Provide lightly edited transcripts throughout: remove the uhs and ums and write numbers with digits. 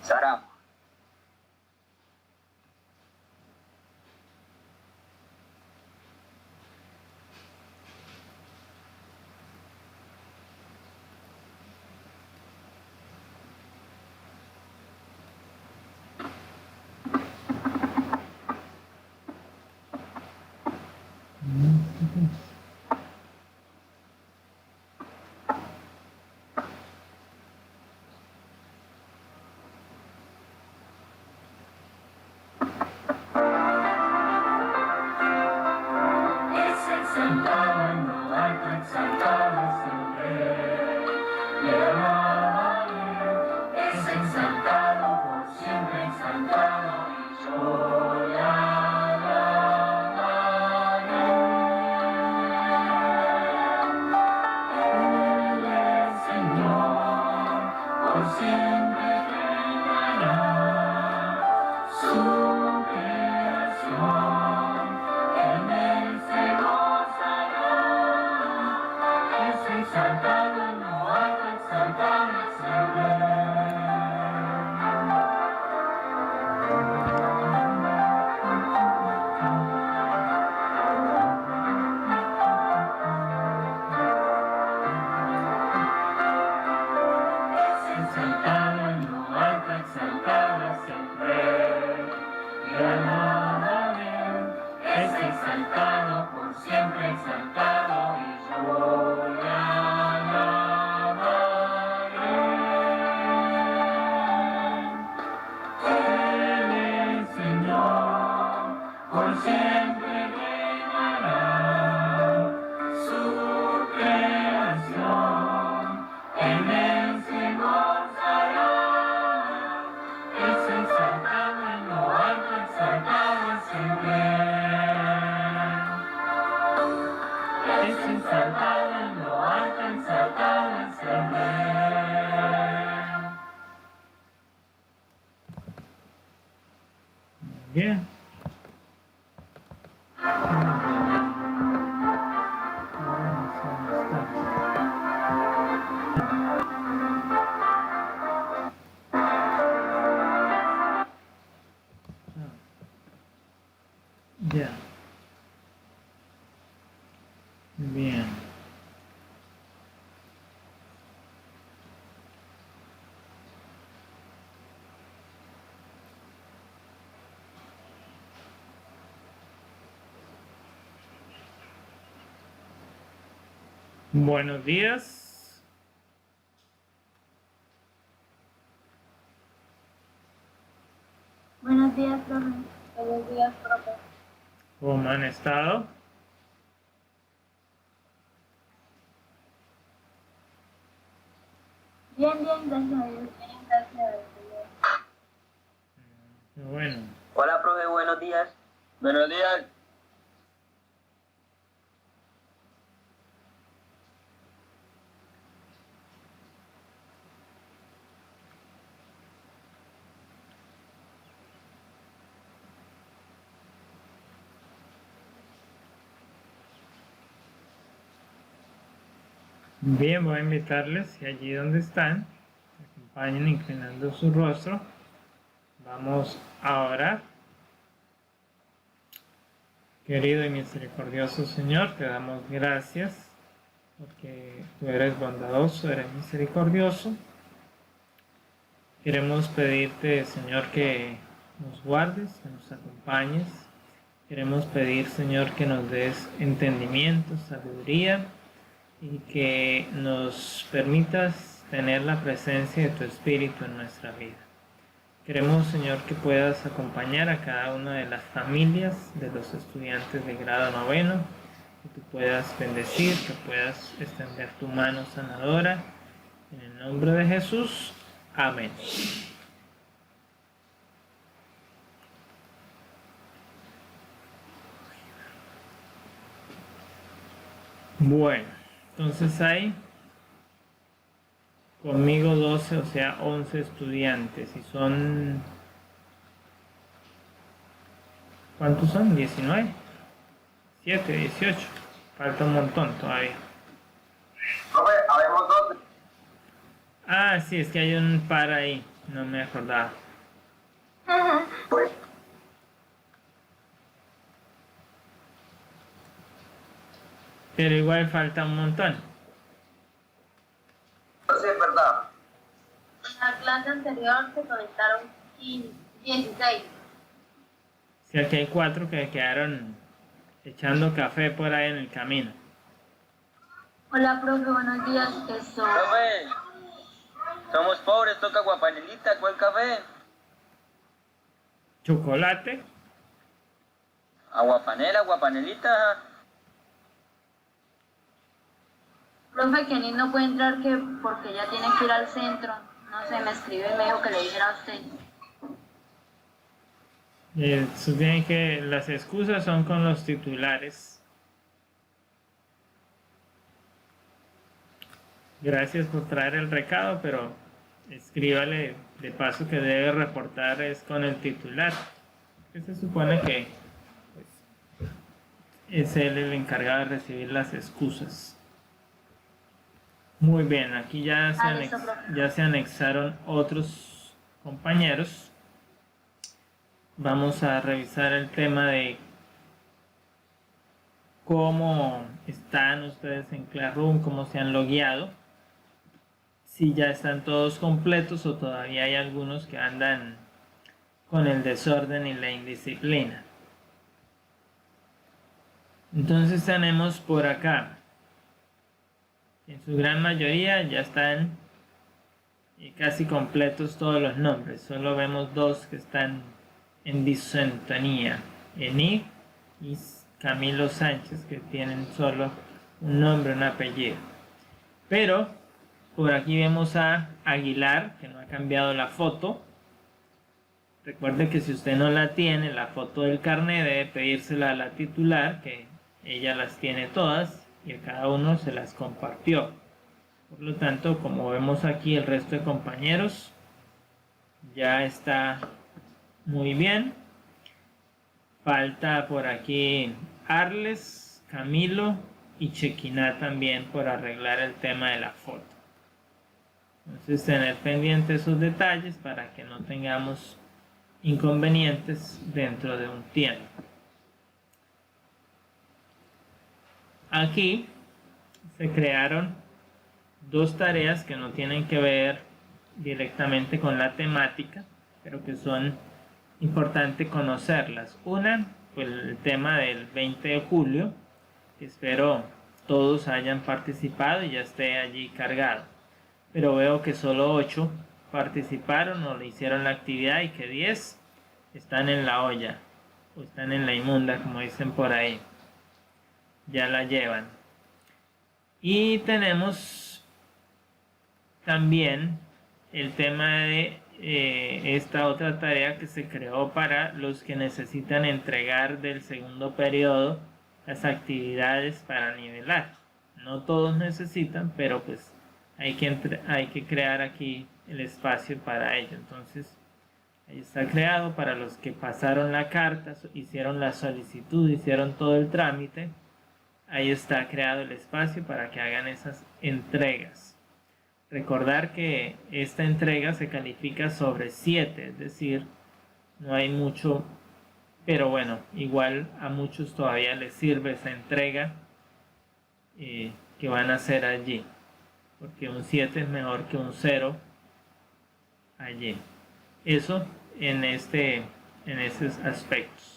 Sara. Bien. Ya. Bien. Buenos días. Buenos días, profe. Buenos días, profe. ¿Cómo han estado? Bien, bien, gracias a Dios. Bien, gracias a Dios. Bueno. Hola, profe, buenos días. Buenos días. Bien, voy a invitarles y allí donde están, acompañen inclinando su rostro. Vamos a orar. Querido y misericordioso Señor, te damos gracias porque tú eres bondadoso, eres misericordioso. Queremos pedirte, Señor, que nos guardes, que nos acompañes. Queremos pedir, Señor, que nos des entendimiento, sabiduría y que nos permitas tener la presencia de tu Espíritu en nuestra vida. Queremos, Señor, que puedas acompañar a cada una de las familias de los estudiantes de grado noveno, que tú puedas bendecir, que puedas extender tu mano sanadora. En el nombre de Jesús, amén. Bueno, entonces hay conmigo 12, o sea 11 estudiantes y son... ¿Cuántos son? 19, 7, 18. Falta un montón todavía. Profe, habemos 12. Ah, sí, es que hay un par ahí. No me acordaba. Pero igual falta un montón. Sí, es verdad. En la clase anterior se conectaron 16. Si aquí hay 4 que quedaron echando café por ahí en el camino. Hola, profe, buenos días. Eso. Profe, somos pobres, toca guapanelita, ¿cuál café? Chocolate. Aguapanela, guapanelita. Profe, Kenny no puede entrar que porque ella tiene que ir al centro. No sé, me escribe y me dijo que le dijera a usted. Tienen que, las excusas son con los titulares. Gracias por traer el recado, pero escríbale de paso que debe reportar es con el titular. Que se supone que pues, es él el encargado de recibir las excusas. Muy bien, aquí ya se anexaron otros compañeros. Vamos a revisar el tema de cómo están ustedes en Classroom, cómo se han logueado, si ya están todos completos o todavía hay algunos que andan con el desorden y la indisciplina. Entonces tenemos por acá, en su gran mayoría ya están casi completos todos los nombres, solo vemos 2 que están en disintonía, Enig y Camilo Sánchez, que tienen solo un nombre, un apellido. Pero por aquí vemos a Aguilar, que no ha cambiado la foto. Recuerde que si usted no la tiene, la foto del carnet, debe pedírsela a la titular, que ella las tiene todas y a cada uno se las compartió. Por lo tanto, como vemos aquí, el resto de compañeros ya está muy bien. Falta por aquí Arles, Camilo y Chequiná también por arreglar el tema de la foto. Entonces tener pendientes esos detalles para que no tengamos inconvenientes dentro de un tiempo. Aquí se crearon 2 tareas que no tienen que ver directamente con la temática, pero que son importante conocerlas. Una, pues el tema del 20 de julio, que espero todos hayan participado y ya esté allí cargado. Pero veo que solo 8 participaron o le hicieron la actividad y que 10 están en la olla o están en la inmunda, como dicen por ahí. Ya la llevan. Y tenemos también el tema de esta otra tarea que se creó para los que necesitan entregar del segundo periodo las actividades para nivelar. No todos necesitan, pero pues hay que crear aquí el espacio para ello. Entonces ahí está creado para los que pasaron la carta, hicieron la solicitud, hicieron todo el trámite. Ahí está creado el espacio para que hagan esas entregas. Recordar que esta entrega se califica sobre 7, es decir, no hay mucho, pero bueno, igual a muchos todavía les sirve esa entrega que van a hacer allí, porque un 7 es mejor que un 0 allí. Eso en esos aspectos.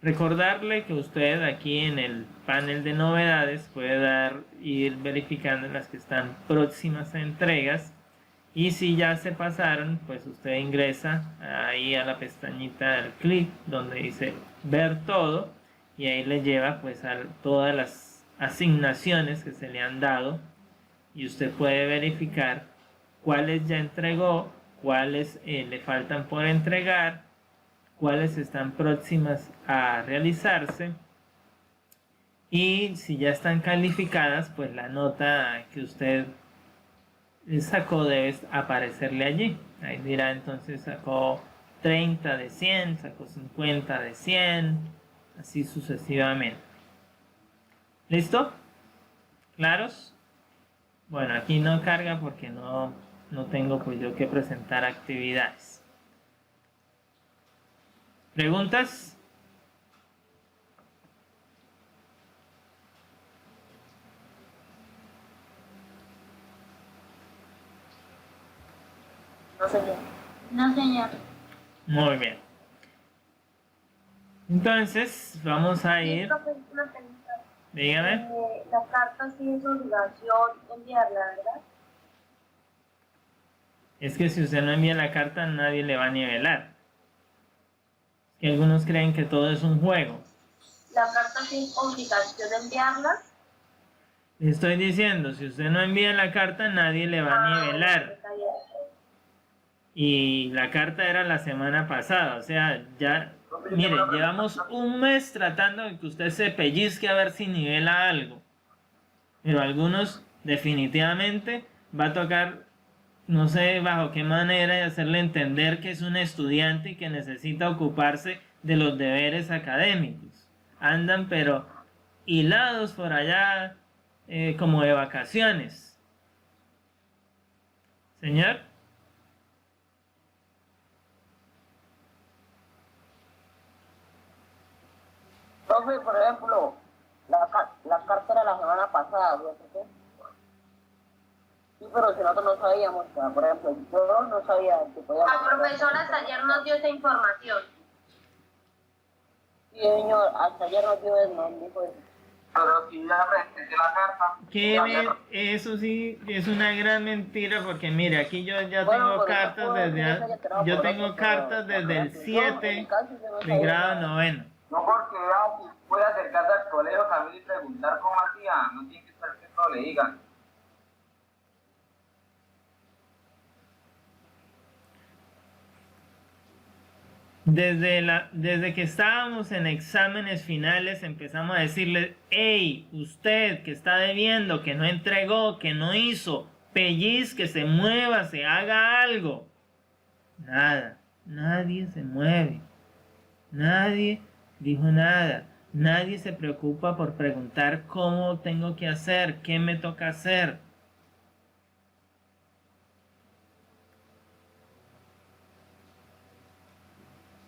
Recordarle que usted aquí en el panel de novedades puede ir verificando las que están próximas a entregas, y si ya se pasaron, pues usted ingresa ahí a la pestañita del clic donde dice ver todo y ahí le lleva pues a todas las asignaciones que se le han dado y usted puede verificar cuáles ya entregó, cuáles le faltan por entregar, cuáles están próximas a realizarse, y si ya están calificadas, pues la nota que usted sacó debe aparecerle allí. Ahí dirá entonces sacó 30 de 100, sacó 50 de 100, así sucesivamente. ¿Listo? ¿Claros? Bueno, aquí no carga porque no no tengo pues yo que presentar actividades. ¿Preguntas? No, señor. No, señor. Muy bien. Entonces, vamos a Sí, ir. profe, una pregunta. Dígame. La carta sí es obligación enviarla, ¿verdad? Es que si usted no envía la carta, nadie le va a nivelar. Es que algunos creen que todo es un juego. La carta sí es obligación enviarla. Le estoy diciendo, si usted no envía la carta, nadie le va a nivelar. Está bien. Y la carta era la semana pasada, o sea, ya, mire, llevamos un mes tratando de que usted se pellizque a ver si nivela algo. Pero algunos definitivamente va a tocar, no sé bajo qué manera, de hacerle entender que es un estudiante y que necesita ocuparse de los deberes académicos. Andan pero hilados por allá, como de vacaciones. Señor. Profe, por ejemplo, la carta era la semana pasada, ¿sí? Sí, pero si nosotros no sabíamos, o sea, por ejemplo, yo no sabía que podía... La profesora hasta ayer nos dio esa información. Sí, señor, hasta ayer nos dio eso, nos dijo eso. Pero si ya presenté la carta. Eso sí es una gran mentira porque mire, aquí yo ya Bueno, tengo pero cartas después desde, yo tengo cartas desde el 7 de grado noveno. No porque vea, si puede acercarse al colegio también y preguntar cómo hacía, no tiene que estar que todo le digan. Desde que estábamos en exámenes finales empezamos a decirle, hey, usted que está debiendo, que no entregó, que no hizo, pellizque, se mueva, se haga algo. Nada, nadie se mueve, nadie dijo nada, nadie se preocupa por preguntar cómo tengo que hacer, qué me toca hacer.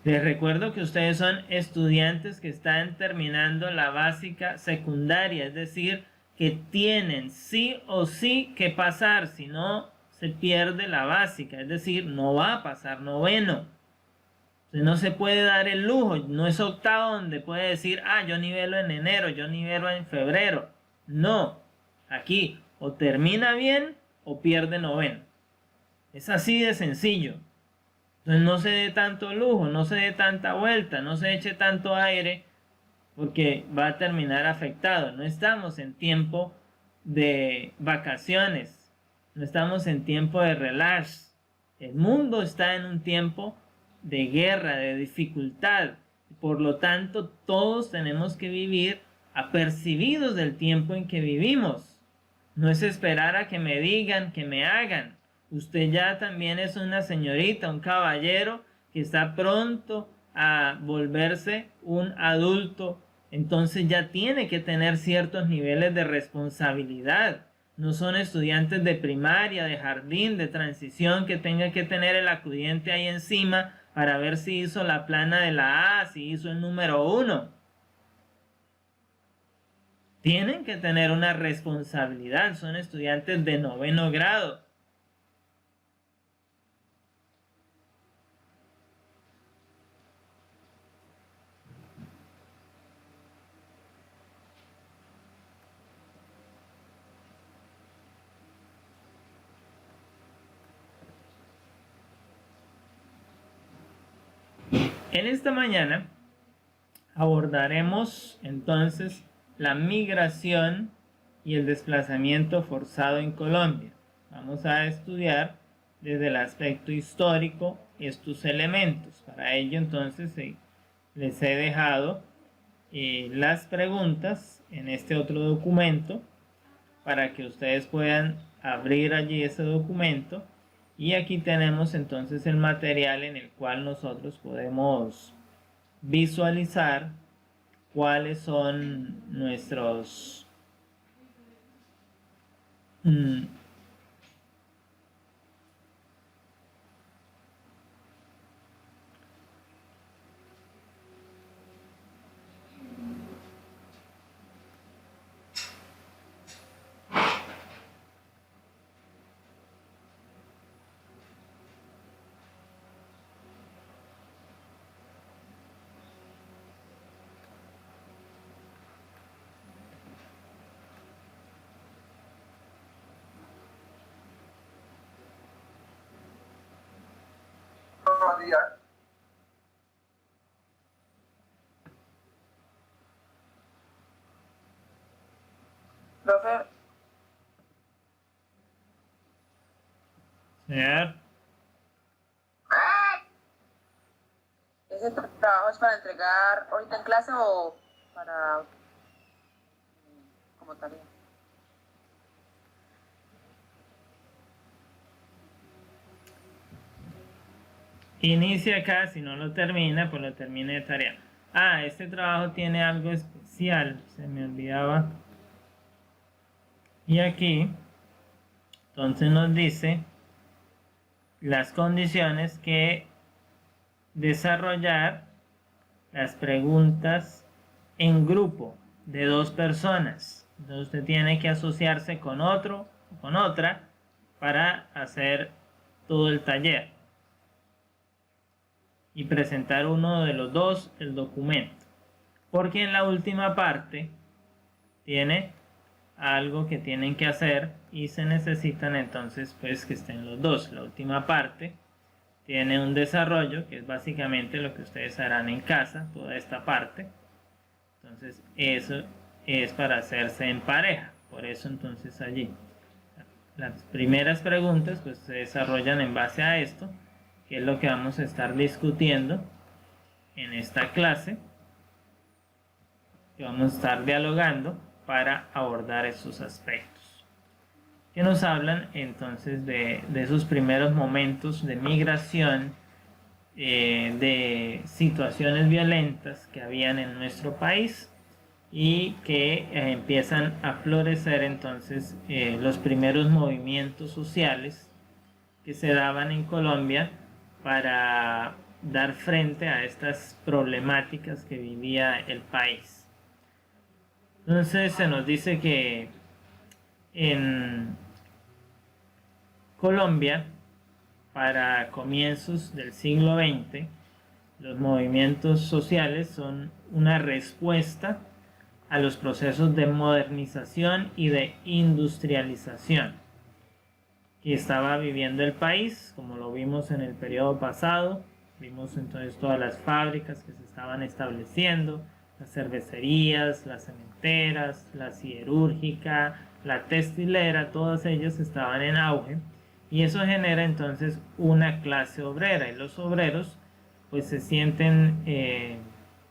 Les recuerdo que ustedes son estudiantes que están terminando la básica secundaria, es decir, que tienen sí o sí que pasar, si no se pierde la básica, es decir, no va a pasar noveno. Usted no se puede dar el lujo, no es octavo donde puede decir, ah, yo nivelo en enero, yo nivelo en febrero. No, aquí o termina bien o pierde noveno. Es así de sencillo. Entonces no se dé tanto lujo, no se dé tanta vuelta, no se eche tanto aire, porque va a terminar afectado. No estamos en tiempo de vacaciones, no estamos en tiempo de relax. El mundo está en un tiempo de guerra, de dificultad. Por lo tanto, todos tenemos que vivir apercibidos del tiempo en que vivimos. No es esperar a que me digan, que me hagan. Usted ya también es una señorita, un caballero que está pronto a volverse un adulto. Entonces ya tiene que tener ciertos niveles de responsabilidad. No son estudiantes de primaria, de jardín, de transición que tengan que tener el acudiente ahí encima para ver si hizo la plana de la A, si hizo el número 1. Tienen que tener una responsabilidad. Son estudiantes de noveno grado. En esta mañana abordaremos entonces la migración y el desplazamiento forzado en Colombia. Vamos a estudiar desde el aspecto histórico estos elementos. Para ello entonces les he dejado las preguntas en este otro documento para que ustedes puedan abrir allí ese documento. Y aquí tenemos entonces el material en el cual nosotros podemos visualizar cuáles son nuestros buenos días. Profe, Señor, ¿ese trabajo es para entregar ahorita en clase o para como tarea? inicia acá, si no lo termina, pues lo termine de tarea. Ah, este trabajo tiene algo especial, se me olvidaba. Y aquí, entonces nos dice las condiciones que desarrollar las preguntas en grupo de 2 personas. Entonces usted tiene que asociarse con otro o con otra para hacer todo el taller y presentar uno de los dos el documento, porque en la última parte tiene algo que tienen que hacer y se necesitan entonces pues que estén los dos. La última parte tiene un desarrollo que es básicamente lo que ustedes harán en casa, toda esta parte. Entonces eso es para hacerse en pareja, por eso entonces allí las primeras preguntas pues se desarrollan en base a esto, que es lo que vamos a estar discutiendo en esta clase, que vamos a estar dialogando para abordar esos aspectos que nos hablan entonces de esos primeros momentos de migración, de situaciones violentas que habían en nuestro país y que empiezan a florecer entonces los primeros movimientos sociales que se daban en Colombia para dar frente a estas problemáticas que vivía el país. Entonces se nos dice que en Colombia, para comienzos del siglo XX, los movimientos sociales son una respuesta a los procesos de modernización y de industrialización que estaba viviendo el país, como lo vimos en el periodo pasado. Vimos entonces todas las fábricas que se estaban estableciendo, las cervecerías, las cementeras, la siderúrgica, la textilera, todas ellas estaban en auge, y eso genera entonces una clase obrera, y los obreros pues se sienten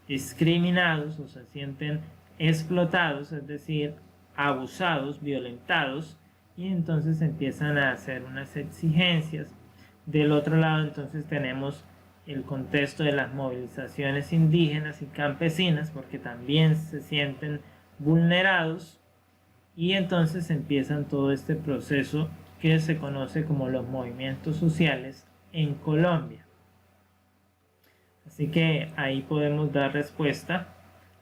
discriminados o se sienten explotados, es decir, abusados, violentados, y entonces empiezan a hacer unas exigencias. Del otro lado entonces tenemos el contexto de las movilizaciones indígenas y campesinas, porque también se sienten vulnerados, y entonces empiezan todo este proceso que se conoce como los movimientos sociales en Colombia. Así que ahí podemos dar respuesta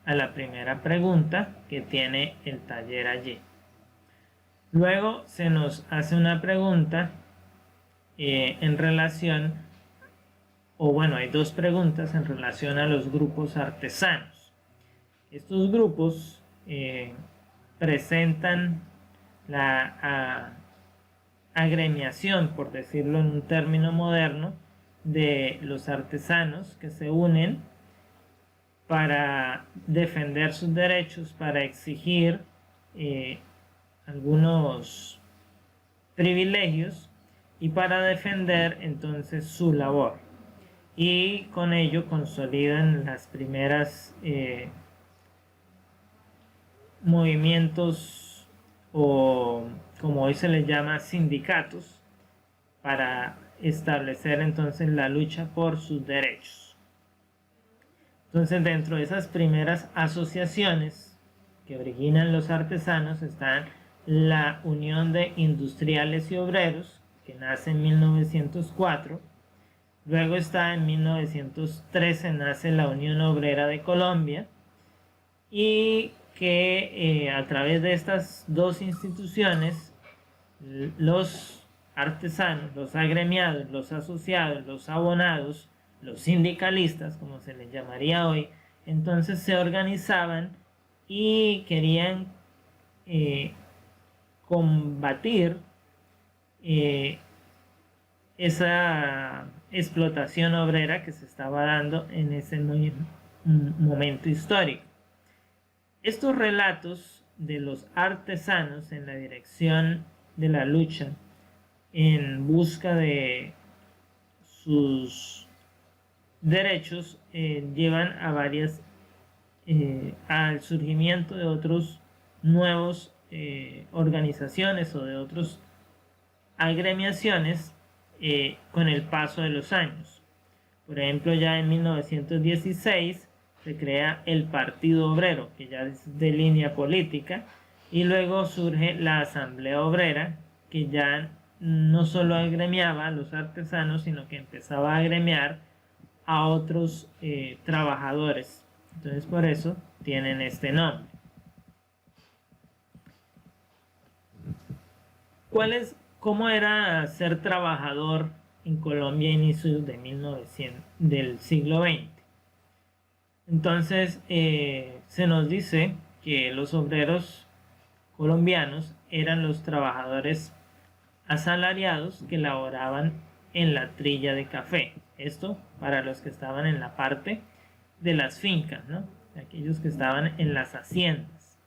a la primera pregunta que tiene el taller allí. Luego se nos hace una pregunta en relación, o bueno, hay 2 preguntas en relación a los grupos artesanos. Estos grupos presentan la agremiación, por decirlo en un término moderno, de los artesanos que se unen para defender sus derechos, para exigir algunos privilegios y para defender entonces su labor, y con ello consolidan las primeras movimientos, o como hoy se les llama, sindicatos, para establecer entonces la lucha por sus derechos. Entonces, dentro de esas primeras asociaciones que originan los artesanos están la Unión de Industriales y Obreros, que nace en 1904. Luego está en 1913 nace la Unión Obrera de Colombia, y que a través de estas 2 instituciones los artesanos, los agremiados, los asociados, los abonados, los sindicalistas, como se les llamaría hoy, entonces se organizaban y querían combatir explotación obrera que se estaba dando en ese momento histórico. Estos relatos de los artesanos en la dirección de la lucha en busca de sus derechos llevan a al surgimiento de otros nuevos organizaciones o de otros agremiaciones con el paso de los años. Por ejemplo, ya en 1916 se crea el Partido Obrero, que ya es de línea política, y luego surge la Asamblea Obrera, que ya no solo agremiaba a los artesanos, sino que empezaba a agremiar a otros trabajadores. Entonces por eso tienen este nombre. ¿Cómo era ser trabajador en Colombia a inicios del siglo XX? Entonces se nos dice que los obreros colombianos eran los trabajadores asalariados que laboraban en la trilla de café. Esto para los que estaban en la parte de las fincas, ¿no? Aquellos que estaban en las haciendas.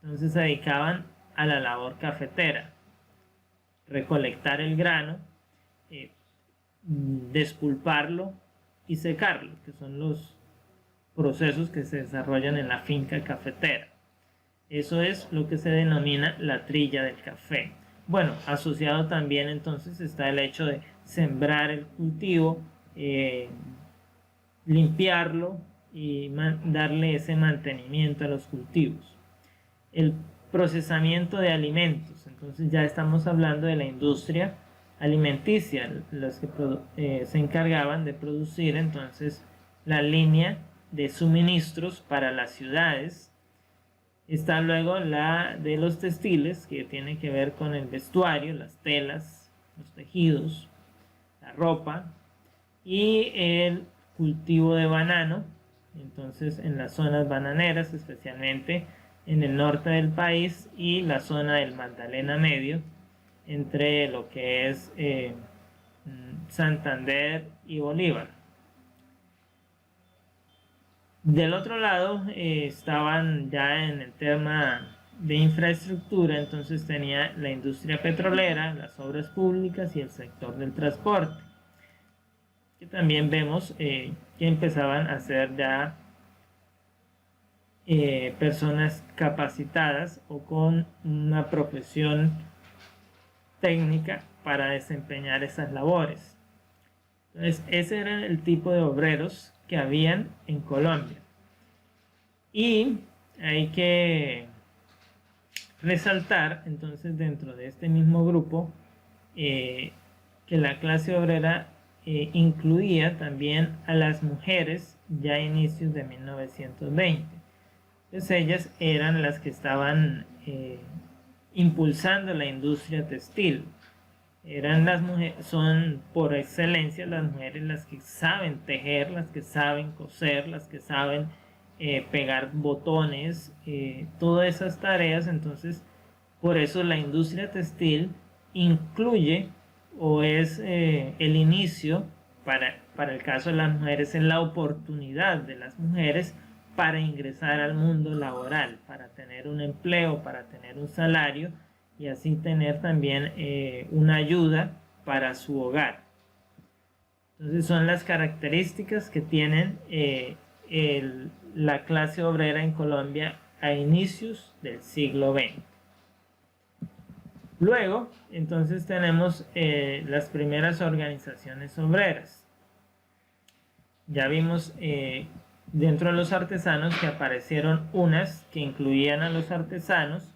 Entonces se dedicaban a la labor cafetera, recolectar el grano, despulparlo y secarlo, que son los procesos que se desarrollan en la finca cafetera. Eso es lo que se denomina la trilla del café. Bueno, asociado también entonces está el hecho de sembrar el cultivo, limpiarlo y darle ese mantenimiento a los cultivos. El procesamiento de alimentos, entonces ya estamos hablando de la industria alimenticia, los que se encargaban de producir entonces la línea de suministros para las ciudades. Está luego la de los textiles, que tiene que ver con el vestuario, las telas, los tejidos, la ropa, y el cultivo de banano. Entonces en las zonas bananeras, especialmente en el norte del país y la zona del Magdalena Medio, entre lo que es Santander y Bolívar. Del otro lado estaban ya en el tema de infraestructura, entonces tenía la industria petrolera, las obras públicas y el sector del transporte, que también vemos que empezaban a ser ya personas capacitadas o con una profesión técnica para desempeñar esas labores. Entonces ese era el tipo de obreros que habían en Colombia. Y hay que resaltar entonces dentro de este mismo grupo que la clase obrera incluía también a las mujeres ya a inicios de 1920. Entonces ellas eran las que estaban impulsando la industria textil. Eran las mujeres, son por excelencia las mujeres las que saben tejer, las que saben coser, las que saben pegar botones, todas esas tareas. Entonces por eso la industria textil incluye o es el inicio para el caso de las mujeres, es la oportunidad de las mujeres para ingresar al mundo laboral, para tener un empleo, para tener un salario y así tener también una ayuda para su hogar. Entonces son las características que tienen la clase obrera en Colombia a inicios del siglo XX. Luego, entonces tenemos las primeras organizaciones obreras. Ya vimos dentro de los artesanos que aparecieron unas que incluían a los artesanos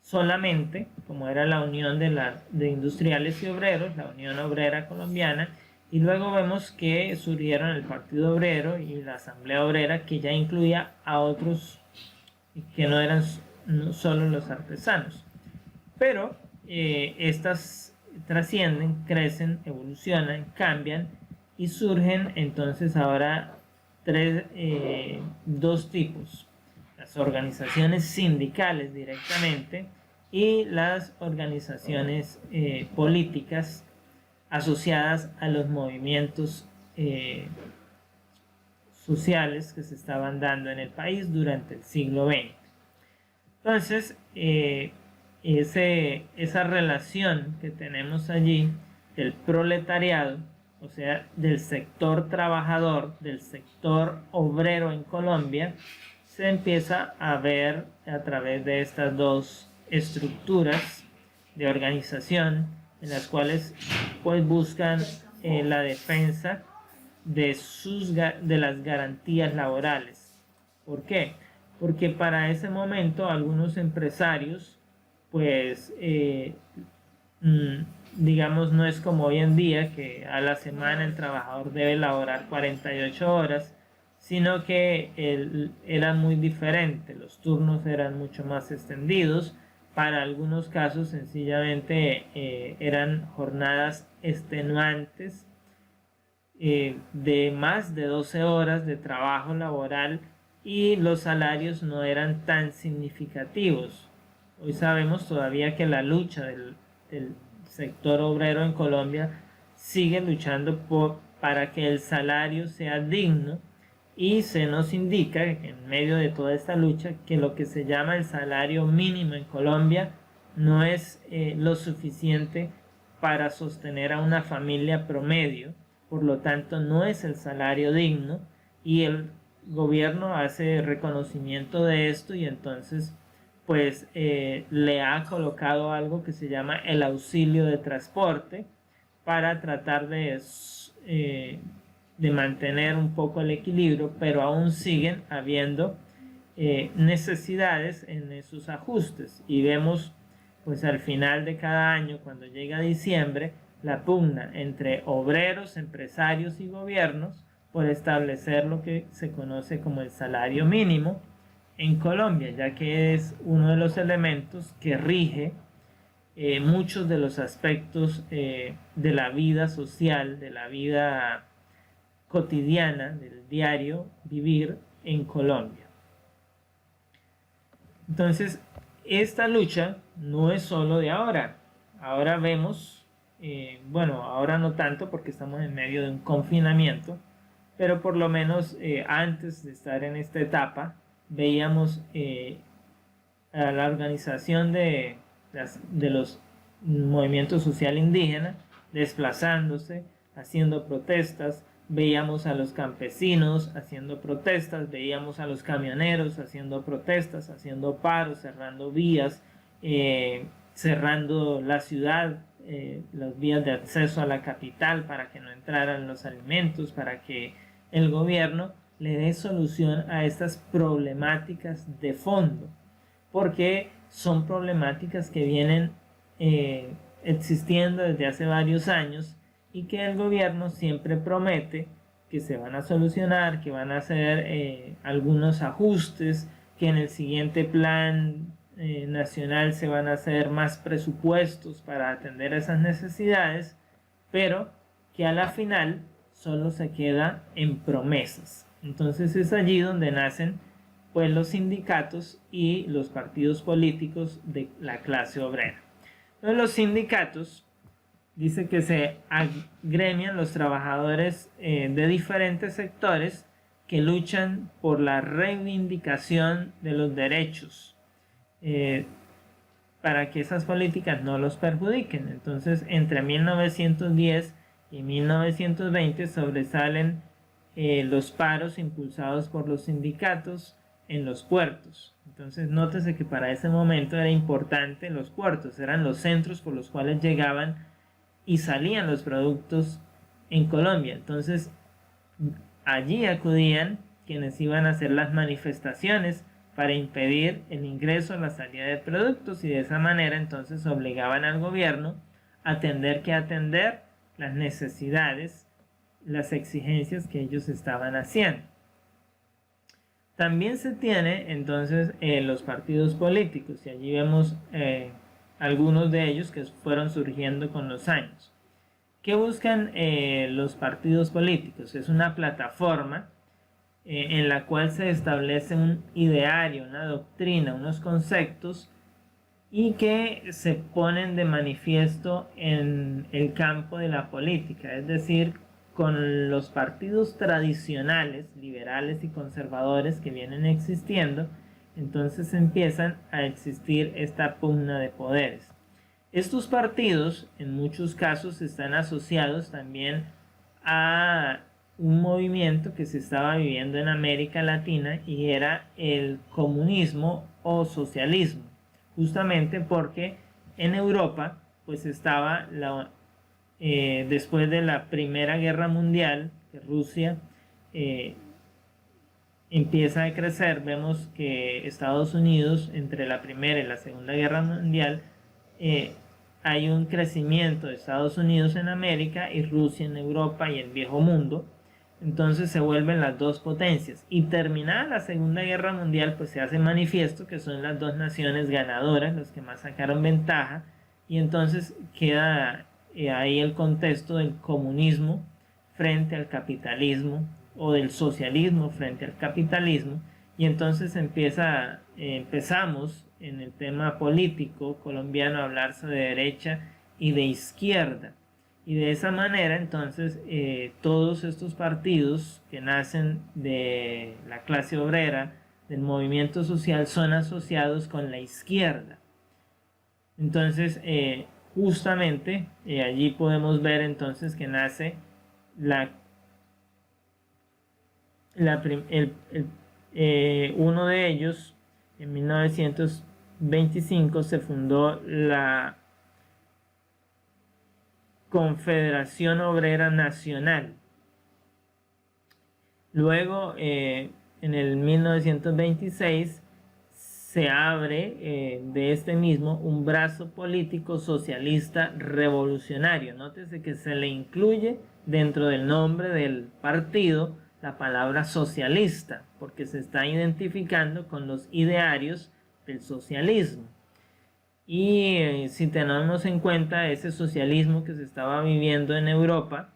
solamente, como era la Unión de Industriales y Obreros, la Unión Obrera Colombiana, y luego vemos que surgieron el Partido Obrero y la Asamblea Obrera, que ya incluía a otros que no eran solo los artesanos. Pero estas trascienden, crecen, evolucionan, cambian y surgen entonces ahora dos tipos: las organizaciones sindicales directamente y las organizaciones políticas asociadas a los movimientos sociales que se estaban dando en el país durante el siglo XX. Entonces, esa relación que tenemos allí del proletariado, o sea, del sector trabajador, del sector obrero en Colombia, se empieza a ver a través de estas dos estructuras de organización en las cuales pues buscan la defensa de las garantías laborales. ¿Por qué? Porque para ese momento algunos empresarios pues digamos, no es como hoy en día que a la semana el trabajador debe laborar 48 horas, sino que era muy diferente, los turnos eran mucho más extendidos, para algunos casos sencillamente eran jornadas extenuantes de más de 12 horas de trabajo laboral y los salarios no eran tan significativos. Hoy sabemos todavía que la lucha del sector obrero en Colombia sigue luchando para que el salario sea digno, y se nos indica en medio de toda esta lucha que lo que se llama el salario mínimo en Colombia no es lo suficiente para sostener a una familia promedio, por lo tanto no es el salario digno, y el gobierno hace reconocimiento de esto y entonces pues le ha colocado algo que se llama el auxilio de transporte para tratar de mantener un poco el equilibrio, pero aún siguen habiendo necesidades en esos ajustes, y vemos pues al final de cada año, cuando llega diciembre, la pugna entre obreros, empresarios y gobiernos por establecer lo que se conoce como el salario mínimo en Colombia, ya que es uno de los elementos que rige muchos de los aspectos de la vida social, de la vida cotidiana, del diario vivir en Colombia. Entonces, esta lucha no es solo de ahora. Ahora vemos, bueno, ahora no tanto porque estamos en medio de un confinamiento, pero por lo menos antes de estar en esta etapa, veíamos a la organización de los movimientos social indígena desplazándose, haciendo protestas, veíamos a los campesinos haciendo protestas, veíamos a los camioneros haciendo protestas, haciendo paros, cerrando vías, cerrando la ciudad, las vías de acceso a la capital para que no entraran los alimentos, para que el gobierno le dé solución a estas problemáticas de fondo, porque son problemáticas que vienen existiendo desde hace varios años y que el gobierno siempre promete que se van a solucionar, que van a hacer algunos ajustes, que en el siguiente plan nacional se van a hacer más presupuestos para atender esas necesidades, pero que a la final solo se queda en promesas. Entonces es allí donde nacen pues los sindicatos y los partidos políticos de la clase obrera. Entonces los sindicatos dice que se agremian los trabajadores de diferentes sectores que luchan por la reivindicación de los derechos para que esas políticas no los perjudiquen. Entonces, entre 1910 y 1920 sobresalen los paros impulsados por los sindicatos en los puertos. Entonces, nótese que para ese momento era importante los puertos, eran los centros por los cuales llegaban y salían los productos en Colombia. Entonces allí acudían quienes iban a hacer las manifestaciones para impedir el ingreso o la salida de productos, y de esa manera entonces obligaban al gobierno a atender las necesidades, las exigencias que ellos estaban haciendo. También se tiene entonces los partidos políticos, y allí vemos algunos de ellos que fueron surgiendo con los años. ¿Qué buscan los partidos políticos? Es una plataforma en la cual se establece un ideario, una doctrina, unos conceptos y que se ponen de manifiesto en el campo de la política, es decir, con los partidos tradicionales, liberales y conservadores que vienen existiendo, entonces empiezan a existir esta pugna de poderes. Estos partidos en muchos casos están asociados también a un movimiento que se estaba viviendo en América Latina y era el comunismo o socialismo, justamente porque en Europa pues estaba después de la Primera Guerra Mundial, que Rusia empieza a crecer. Vemos que Estados Unidos, entre la Primera y la Segunda Guerra Mundial, hay un crecimiento de Estados Unidos en América y Rusia en Europa y el Viejo Mundo. Entonces se vuelven las dos potencias, y terminada la Segunda Guerra Mundial pues se hace manifiesto que son las dos naciones ganadoras los que más sacaron ventaja, y entonces queda ahí el contexto del comunismo frente al capitalismo, o del socialismo frente al capitalismo. Y entonces empezamos en el tema político colombiano a hablarse de derecha y de izquierda. Y de esa manera entonces todos estos partidos que nacen de la clase obrera, del movimiento social, son asociados con la izquierda. Entonces justamente allí podemos ver entonces que nace uno de ellos. En 1925 se fundó la Confederación Obrera Nacional. Luego, en el 1926, se abre de este mismo un brazo político socialista revolucionario. Nótese que se le incluye dentro del nombre del partido la palabra socialista, porque se está identificando con los idearios del socialismo. Y si tenemos en cuenta ese socialismo que se estaba viviendo en Europa,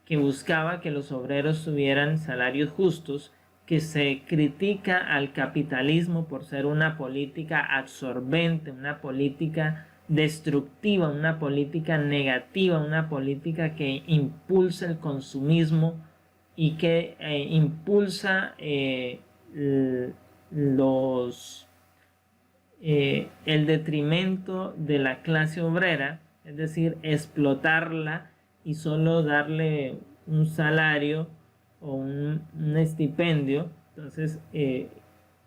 que buscaba que los obreros tuvieran salarios justos, que se critica al capitalismo por ser una política absorbente, una política destructiva, una política negativa, una política que impulsa el consumismo y que impulsa el detrimento de la clase obrera, es decir, explotarla y solo darle un salario o un estipendio. Entonces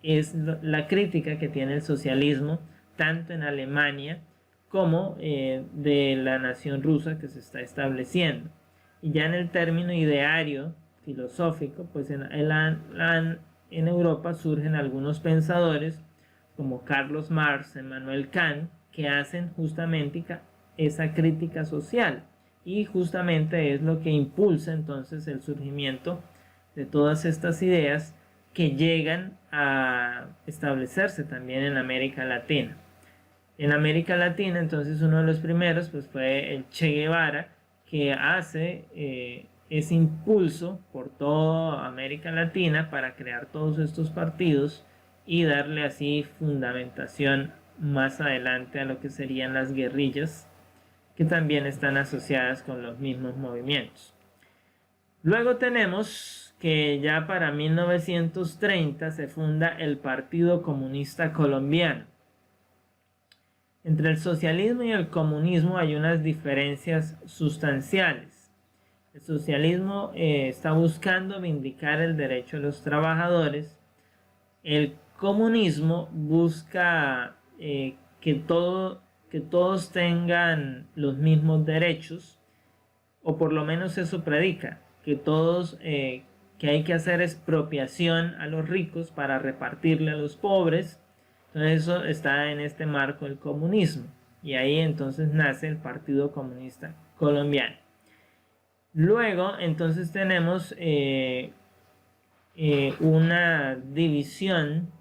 es la crítica que tiene el socialismo tanto en Alemania como de la nación rusa que se está estableciendo. Y ya en el término ideario filosófico, pues en Europa surgen algunos pensadores como Carlos Marx, Emmanuel Kant, que hacen justamente esa crítica social, y justamente es lo que impulsa entonces el surgimiento de todas estas ideas que llegan a establecerse también en América Latina. En América Latina entonces uno de los primeros pues fue el Che Guevara, que hace ese impulso por toda América Latina para crear todos estos partidos y darle así fundamentación más adelante a lo que serían las guerrillas, que también están asociadas con los mismos movimientos. Luego tenemos que ya para 1930 se funda el Partido Comunista Colombiano. Entre el socialismo y el comunismo hay unas diferencias sustanciales. El socialismo está buscando vindicar el derecho de los trabajadores. El comunismo busca que todos tengan los mismos derechos, o por lo menos eso predica, que hay que hacer expropiación a los ricos para repartirle a los pobres. Entonces eso está en este marco del comunismo, y ahí entonces nace el Partido Comunista Colombiano. Luego entonces tenemos una división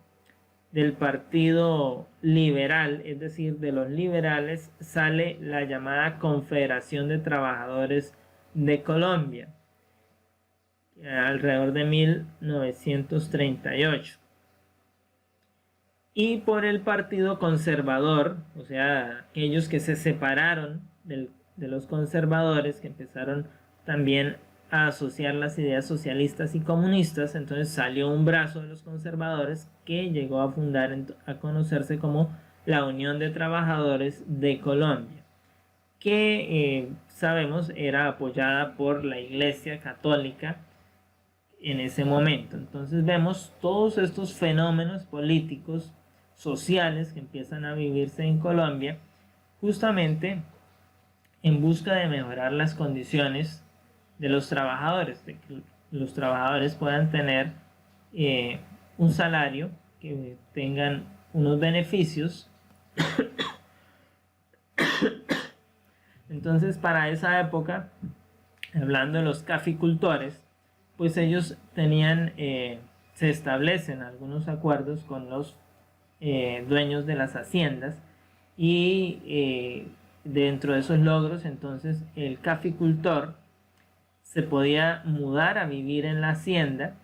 del Partido Liberal, es decir, de los liberales sale la llamada Confederación de Trabajadores de Colombia, alrededor de 1938. y por el Partido Conservador, o sea, aquellos que se separaron de los conservadores, que empezaron también a asociar las ideas socialistas y comunistas. Entonces salió un brazo de los conservadores que llegó a fundar, a conocerse como la Unión de Trabajadores de Colombia, que sabemos era apoyada por la Iglesia Católica en ese momento. Entonces vemos todos estos fenómenos políticos, sociales que empiezan a vivirse en Colombia, justamente en busca de mejorar las condiciones de los trabajadores, de que los trabajadores puedan tener un salario, que tengan unos beneficios. Entonces, para esa época, hablando de los caficultores, pues ellos tenían, se establecen algunos acuerdos con los dueños de las haciendas, y dentro de esos logros, entonces, el caficultor se podía mudar a vivir en la hacienda.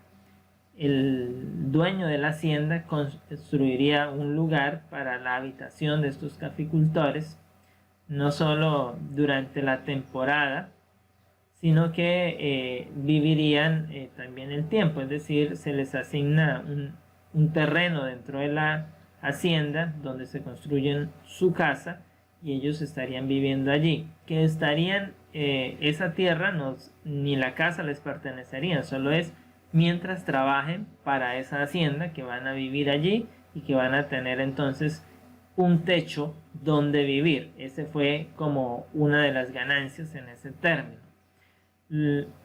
El dueño de la hacienda construiría un lugar para la habitación de estos caficultores, no solo durante la temporada, sino que vivirían también el tiempo, es decir, se les asigna un terreno dentro de la hacienda donde se construyen su casa y ellos estarían viviendo allí, que estarían, esa tierra ni la casa les pertenecería, solo es mientras trabajen para esa hacienda, que van a vivir allí y que van a tener entonces un techo donde vivir. Ese fue como una de las ganancias en ese término.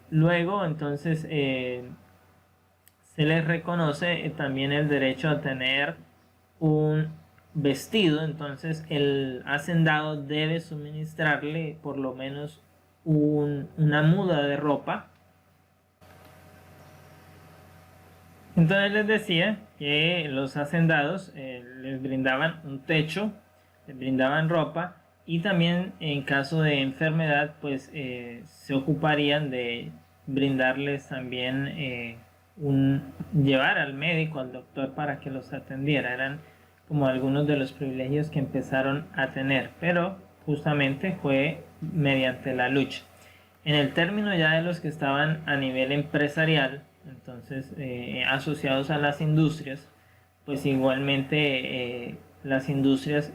Luego entonces se les reconoce también el derecho a tener un vestido. Entonces el hacendado debe suministrarle por lo menos una muda de ropa. Entonces les decía que los hacendados les brindaban un techo, les brindaban ropa, y también en caso de enfermedad pues se ocuparían de brindarles también llevar al médico, al doctor, para que los atendiera. Eran como algunos de los privilegios que empezaron a tener, pero justamente fue mediante la lucha. En el término ya de los que estaban a nivel empresarial, entonces asociados a las industrias, pues igualmente las industrias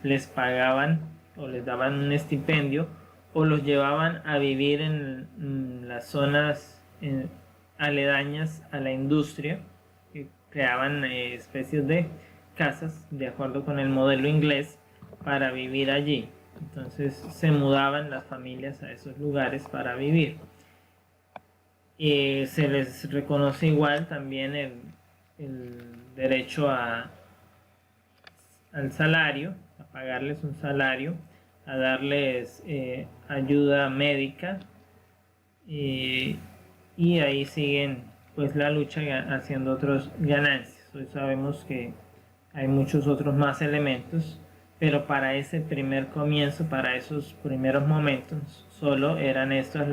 les pagaban o les daban un estipendio, o los llevaban a vivir en las zonas aledañas a la industria, que creaban especies de casas de acuerdo con el modelo inglés para vivir allí. Entonces se mudaban las familias a esos lugares para vivir. Se les reconoce igual también el derecho al salario, a pagarles un salario, a darles ayuda médica, y ahí siguen pues la lucha haciendo otras ganancias. Hoy sabemos que hay muchos otros más elementos, pero para ese primer comienzo, para esos primeros momentos, solo eran estos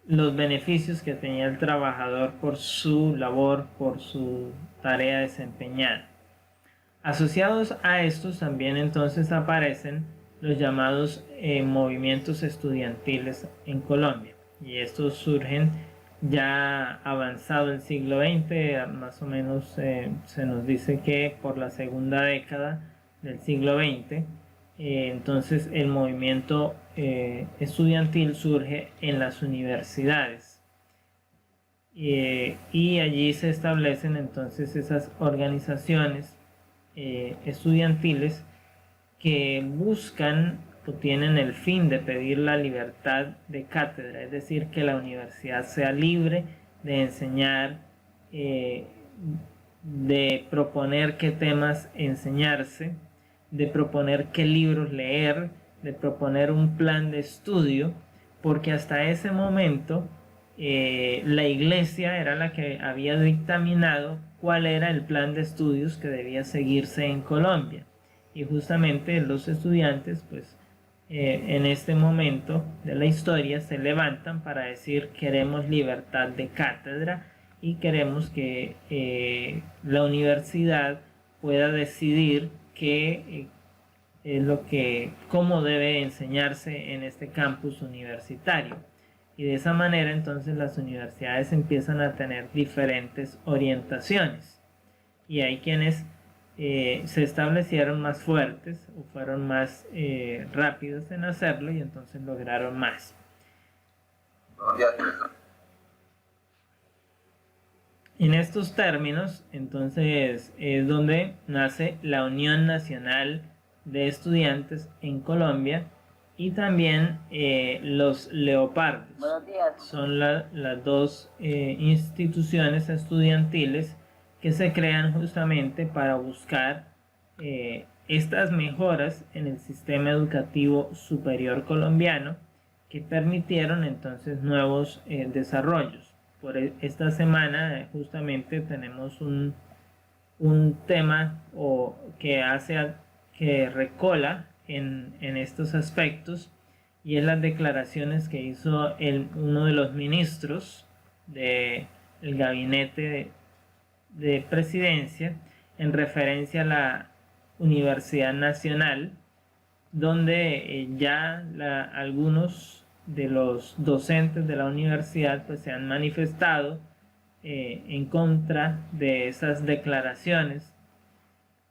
los beneficios que tenía el trabajador por su labor, por su tarea desempeñada. Asociados a estos también entonces aparecen los llamados movimientos estudiantiles en Colombia, y estos surgen ya avanzado el siglo XX, más o menos se nos dice que por la segunda década del siglo XX. Entonces el movimiento estudiantil surge en las universidades, y allí se establecen entonces esas organizaciones estudiantiles que buscan o tienen el fin de pedir la libertad de cátedra, es decir, que la universidad sea libre de enseñar, de proponer qué temas enseñarse, de proponer qué libros leer, de proponer un plan de estudio, porque hasta ese momento la iglesia era la que había dictaminado cuál era el plan de estudios que debía seguirse en Colombia, y justamente los estudiantes pues en este momento de la historia se levantan para decir: queremos libertad de cátedra y queremos que la universidad pueda decidir qué es cómo debe enseñarse en este campus universitario. Y de esa manera entonces las universidades empiezan a tener diferentes orientaciones. Y hay quienes se establecieron más fuertes o fueron más rápidos en hacerlo y entonces lograron más. En estos términos, entonces, es donde nace la Unión Nacional de Estudiantes en Colombia y también los Leopardos. Buenos días. Son las dos instituciones estudiantiles que se crean justamente para buscar estas mejoras en el sistema educativo superior colombiano que permitieron entonces nuevos desarrollos. Por esta semana justamente tenemos un tema que recola en estos aspectos, y es las declaraciones que hizo uno de los ministros del gabinete de presidencia en referencia a la Universidad Nacional, donde algunos de los docentes de la universidad pues se han manifestado en contra de esas declaraciones,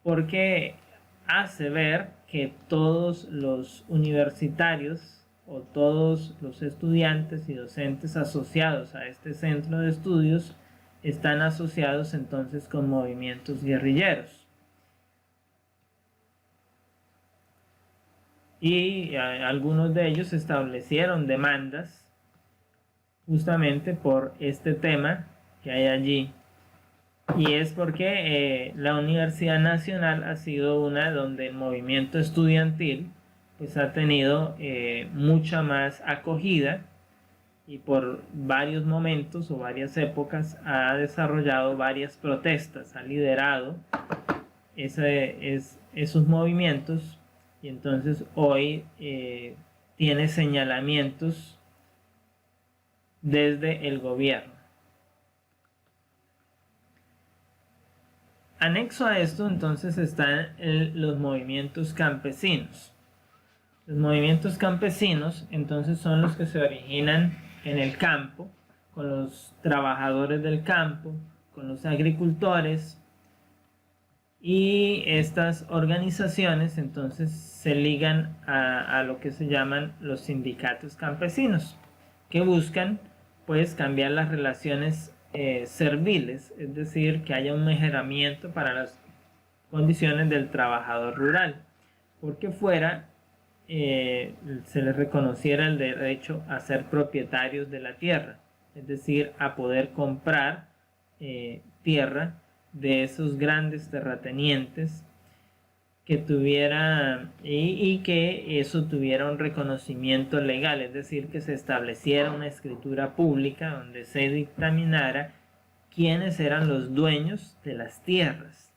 porque hace ver que todos los universitarios o todos los estudiantes y docentes asociados a este centro de estudios están asociados entonces con movimientos guerrilleros. Y algunos de ellos establecieron demandas justamente por este tema que hay allí. Y es porque la Universidad Nacional ha sido una donde el movimiento estudiantil pues ha tenido mucha más acogida, y por varios momentos o varias épocas ha desarrollado varias protestas, ha liderado esos movimientos, y entonces hoy tiene señalamientos desde el gobierno. Anexo a esto entonces están los movimientos campesinos. Los movimientos campesinos entonces son los que se originan en el campo, con los trabajadores del campo, con los agricultores, y estas organizaciones entonces se ligan a lo que se llaman los sindicatos campesinos, que buscan pues cambiar las relaciones serviles, es decir, que haya un mejoramiento para las condiciones del trabajador rural, porque fuera se les reconociera el derecho a ser propietarios de la tierra, es decir, a poder comprar tierra de esos grandes terratenientes, que tuviera y que eso tuviera un reconocimiento legal, es decir, que se estableciera una escritura pública donde se dictaminara quiénes eran los dueños de las tierras.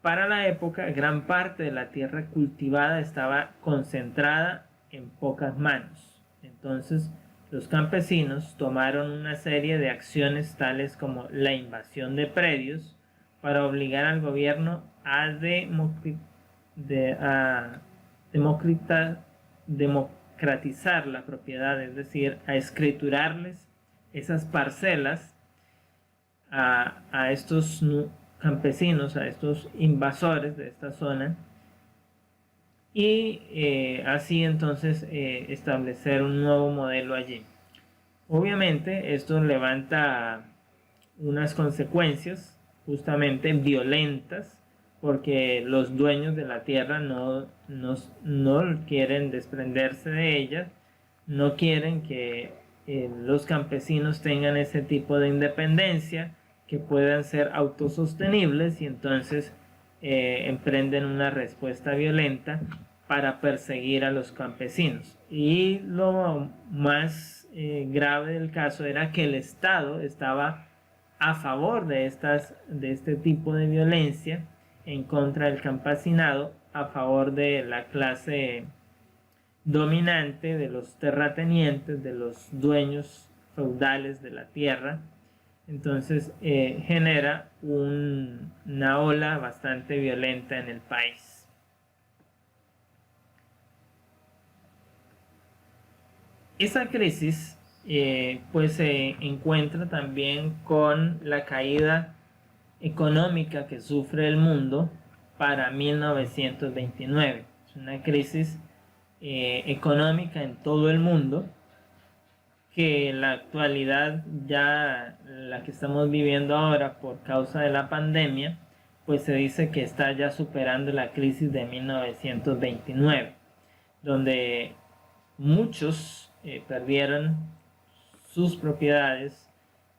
Para la época, gran parte de la tierra cultivada estaba concentrada en pocas manos. Entonces, los campesinos tomaron una serie de acciones tales como la invasión de predios para obligar al gobierno a democratizar la propiedad, es decir, a escriturarles esas parcelas a estos campesinos, a estos invasores de esta zona, y así entonces establecer un nuevo modelo allí. Obviamente esto levanta unas consecuencias justamente violentas, porque los dueños de la tierra no quieren desprenderse de ella, no quieren que los campesinos tengan ese tipo de independencia, que puedan ser autosostenibles, y entonces emprenden una respuesta violenta para perseguir a los campesinos. Y lo más grave del caso era que el Estado estaba a favor de este tipo de violencia en contra del campesinado, a favor de la clase dominante, de los terratenientes, de los dueños feudales de la tierra, entonces genera una ola bastante violenta en el país. Esa crisis pues se encuentra también con la caída económica que sufre el mundo para 1929. Es una crisis económica en todo el mundo que en la actualidad, ya la que estamos viviendo ahora por causa de la pandemia, pues se dice que está ya superando la crisis de 1929, donde muchos perdieron sus propiedades,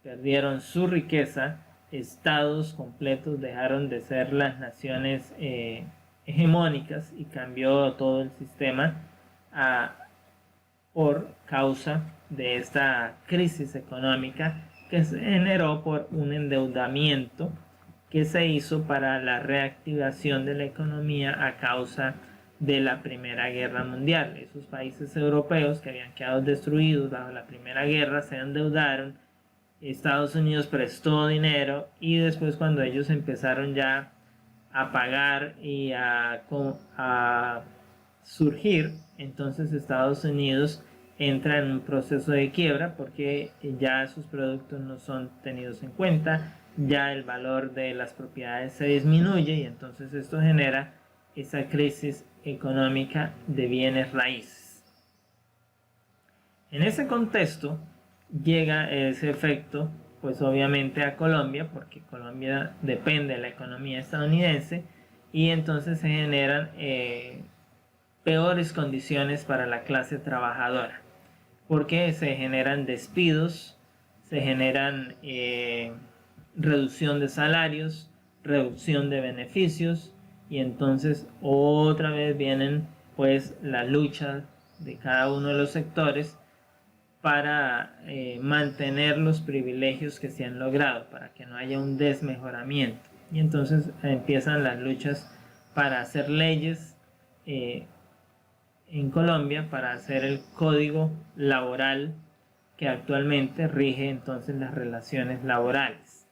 perdieron su riqueza, estados completos dejaron de ser las naciones hegemónicas y cambió todo el sistema por causa de esta crisis económica que se generó por un endeudamiento que se hizo para la reactivación de la economía a causa de la Primera Guerra Mundial. Esos países europeos que habían quedado destruidos bajo la Primera Guerra se endeudaron, Estados Unidos prestó dinero y después, cuando ellos empezaron ya a pagar y a surgir, entonces Estados Unidos entra en un proceso de quiebra porque ya sus productos no son tenidos en cuenta, ya el valor de las propiedades se disminuye y entonces esto genera esa crisis económica de bienes raíces. En ese contexto llega ese efecto pues obviamente a Colombia, porque Colombia depende de la economía estadounidense, y entonces se generan peores condiciones para la clase trabajadora, porque se generan despidos, se generan reducción de salarios, reducción de beneficios, y entonces otra vez vienen pues la lucha de cada uno de los sectores para mantener los privilegios que se han logrado, para que no haya un desmejoramiento. Y entonces empiezan las luchas para hacer leyes en Colombia, para hacer el código laboral que actualmente rige entonces las relaciones laborales.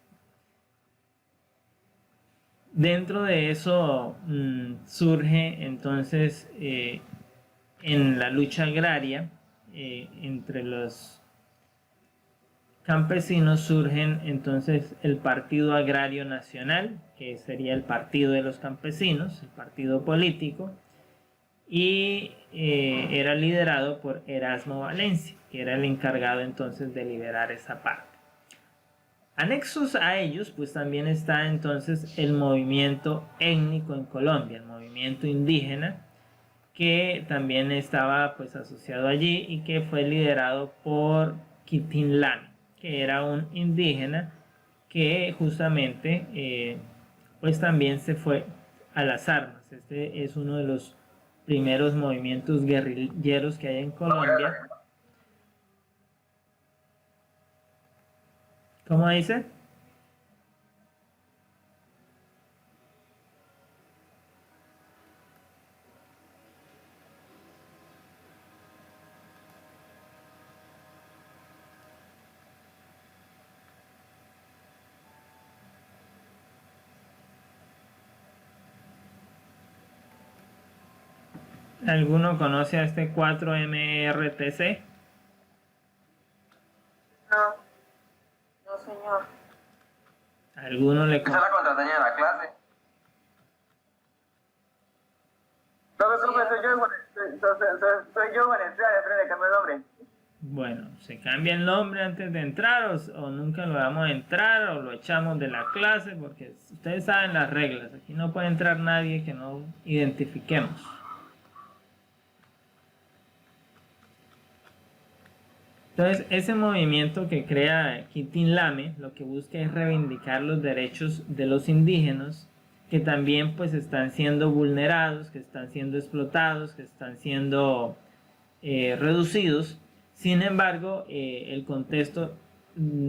Dentro de eso surge entonces en la lucha agraria entre los campesinos, surgen entonces el Partido Agrario Nacional, que sería el partido de los campesinos, el partido político, y era liderado por Erasmo Valencia, que era el encargado entonces de liderar esa parte. Anexos a ellos pues también está entonces el movimiento étnico en Colombia, el movimiento indígena, que también estaba pues asociado allí y que fue liderado por Quitín Lame, que era un indígena que justamente pues también se fue a las armas. Este es uno de los primeros movimientos guerrilleros que hay en Colombia. ¿Cómo dice? ¿Alguno conoce a este 4MRTC? No, no señor. ¿Alguno le Esa es la contraseña de la clase. Profe, Soy yo, Valenzuela, de frente, cambio el nombre. Bueno, se cambia el nombre antes de entrar o nunca lo vamos a entrar o lo echamos de la clase, porque ustedes saben las reglas. Aquí no puede entrar nadie que no identifiquemos. Entonces, ese movimiento que crea Quitín Lame lo que busca es reivindicar los derechos de los indígenas, que también pues están siendo vulnerados, que están siendo explotados, que están siendo reducidos. Sin embargo, el contexto,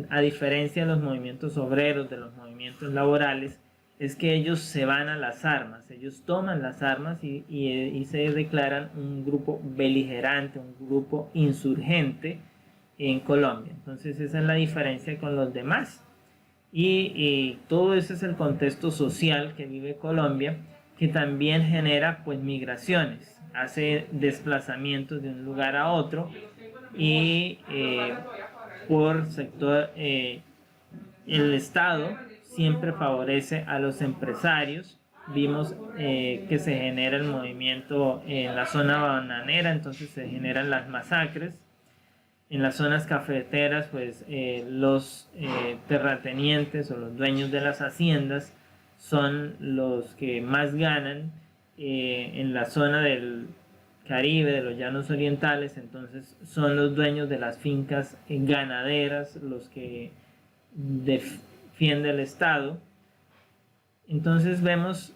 a diferencia de los movimientos obreros, de los movimientos laborales, es que ellos se van a las armas, ellos toman las armas y se declaran un grupo beligerante, un grupo insurgente en Colombia. Entonces esa es la diferencia con los demás. y todo ese es el contexto social que vive Colombia, que también genera pues migraciones, hace desplazamientos de un lugar a otro y por sector el Estado siempre favorece a los empresarios. Vimos que se genera el movimiento en la zona bananera, entonces se generan las masacres. En las zonas cafeteras, pues los terratenientes o los dueños de las haciendas son los que más ganan. En la zona del Caribe, de los llanos orientales, entonces son los dueños de las fincas ganaderas, los que defiende el Estado. Entonces vemos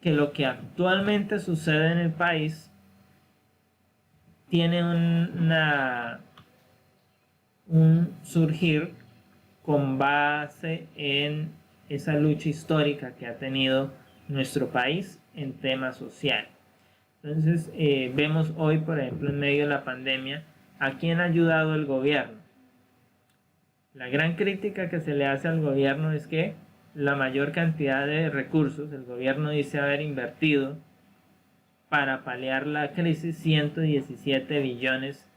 que lo que actualmente sucede en el país tiene un surgir con base en esa lucha histórica que ha tenido nuestro país en tema social. Entonces vemos hoy, por ejemplo, en medio de la pandemia, ¿a quién ha ayudado el gobierno? La gran crítica que se le hace al gobierno es que la mayor cantidad de recursos, el gobierno dice haber invertido para paliar la crisis 117 billones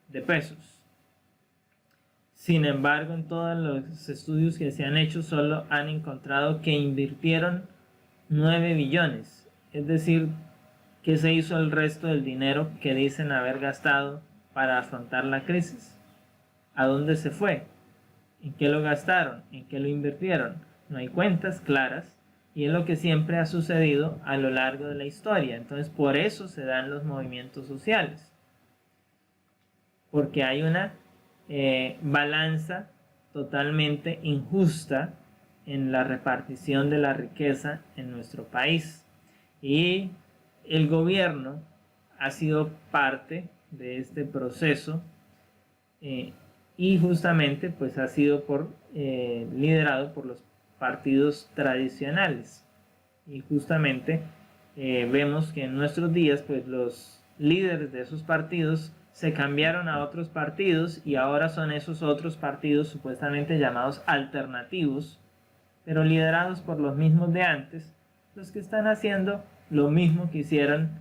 de pesos. Sin embargo, en todos los estudios que se han hecho solo han encontrado que invirtieron 9 billones. Es decir, ¿qué se hizo el resto del dinero que dicen haber gastado para afrontar la crisis? ¿A dónde se fue? ¿En qué lo gastaron? ¿En qué lo invirtieron? No hay cuentas claras y es lo que siempre ha sucedido a lo largo de la historia. Entonces, por eso se dan los movimientos sociales. Porque hay una balanza totalmente injusta en la repartición de la riqueza en nuestro país. Y el gobierno ha sido parte de este proceso y justamente pues ha sido liderado por los partidos tradicionales y justamente vemos que en nuestros días pues los líderes de esos partidos se cambiaron a otros partidos y ahora son esos otros partidos supuestamente llamados alternativos, pero liderados por los mismos de antes, los que están haciendo lo mismo que hicieron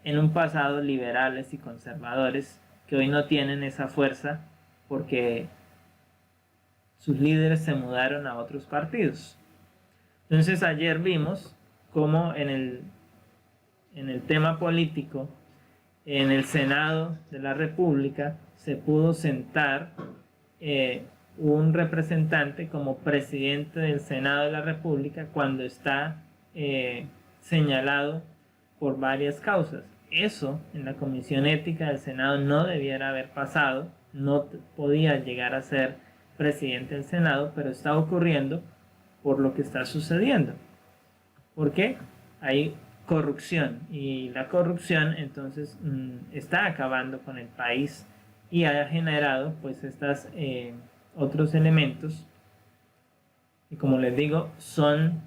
en un pasado liberales y conservadores, que hoy no tienen esa fuerza porque sus líderes se mudaron a otros partidos. Entonces ayer vimos cómo en el tema político, en el Senado de la República, se pudo sentar un representante como presidente del Senado de la República cuando está señalado por varias causas. Eso en la Comisión Ética del Senado no debiera haber pasado, no podía llegar a ser presidente del Senado, pero está ocurriendo por lo que está sucediendo. ¿Por qué? Hay corrupción y la corrupción entonces está acabando con el país y ha generado pues estos otros elementos y como les digo son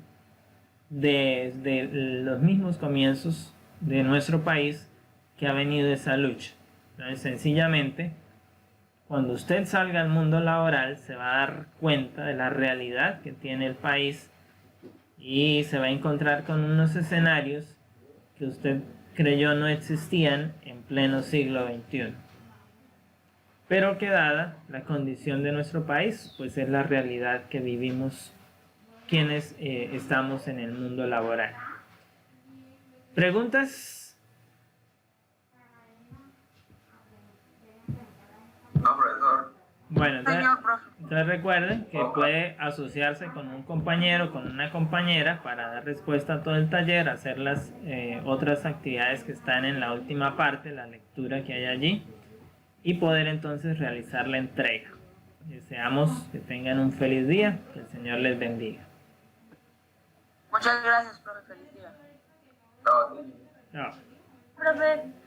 desde los mismos comienzos de nuestro país que ha venido esa lucha. Entonces sencillamente cuando usted salga al mundo laboral se va a dar cuenta de la realidad que tiene el país y se va a encontrar con unos escenarios que usted creyó no existían en pleno siglo XXI. Pero que dada la condición de nuestro país, pues es la realidad que vivimos quienes estamos en el mundo laboral. ¿Preguntas? No, profesor. Bueno, Señor profe. entonces recuerden que puede asociarse con un compañero, con una compañera para dar respuesta a todo el taller, hacer las otras actividades que están en la última parte, la lectura que hay allí y poder entonces realizar la entrega. Deseamos que tengan un feliz día, que el Señor les bendiga. Muchas gracias, profe. Feliz día. No, sí. Chao. Profe.